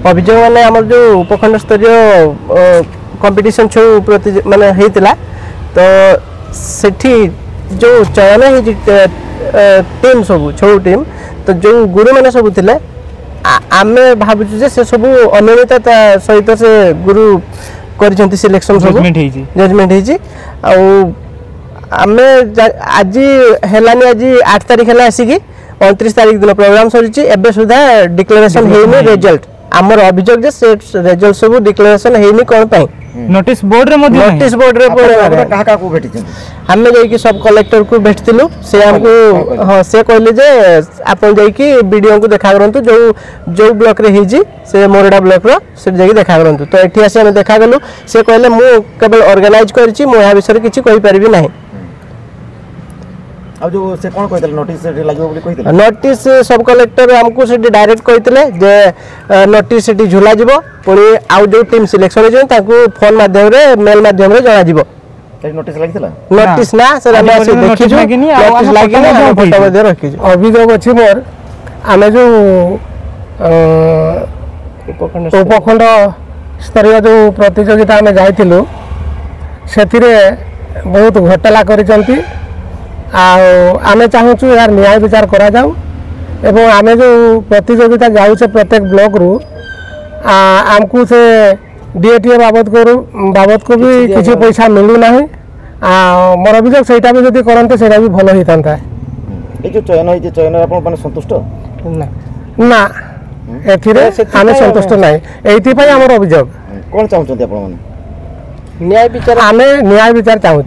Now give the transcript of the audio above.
अभियोग माने आमर जो उपखंड स्तरीय कंपटीशन छौ प्रति माने हेतिला तो सेठी जो चयन है टीम सब छौ टीम तो जो गुरु मैंने सब थिले आमे भाबुछु जे से सब अनियमितता सहित से गुरु करिसंती सिलेक्शन सब जजमेंट हेजी आ आमे आज हेलानी आज 8 तारिख हला आसी 29 तारिख दिन प्रोग्राम सरिछि एबे सुधा डिक्लेरेशन हेनी रिजल्ट आमर अभियोग जे से रिजल्ट सब डिक्लेरेशन हेनी कोन पई नोटिस बोर्ड रे पड़े कहा को भेटी हमें जाइए सब कलेक्टर को भेटलु से हमको हाँ से कहले जे आपन जाइए वीडियो को देखा करंतु जो जो ब्लॉक रे हिजी से मोरडा ब्लॉक रो से जाइए देखा करंतु तो एठी आसी हम देखा गलु से कहले मु केवल ऑर्गेनाइज करछि मु या विषय किछि कहि परबी नाही अब जो से कोन कहतले नोटिस लागबो बोली कहतले नोटिस सब कलेक्टर हमको से डायरेक्ट कहतले जे नोटिस सेठी झुला जिवो पुनी आउ जो टीम सिलेक्शन जे ताकू फोन माध्यम रे मेल माध्यम रे जणा जिवो नोटिस लागितला नोटिस ना सर हम देखि जो नोटिस लागी ना फोटो मध्ये रखि जो अभियोग अछि मोर आमे जो उपखंड स्तरीय जो प्रतियोगिता में जाइथिलु सेथिरे बहुत घोटाला करिसंती आमे चाहूँ यार न्याय विचार करा जाऊ एवं आमे जो प्रतियोगिता जाऊ से प्रत्येक ब्लॉक रु आमको से डीएटीए बाबद को भी किसी पैसा मिलू ना मोर अभियोग सेटा भी जदि करते सेटा भी भल होता ए जो चयन है चयन आप माने संतुष्ट ना ना एथिरे आमे संतुष्ट नाही एथि पई हमर अभियोग कोन चाहू छथि आपण माने न्याय विचार आमे न्याय विचार चाहूँ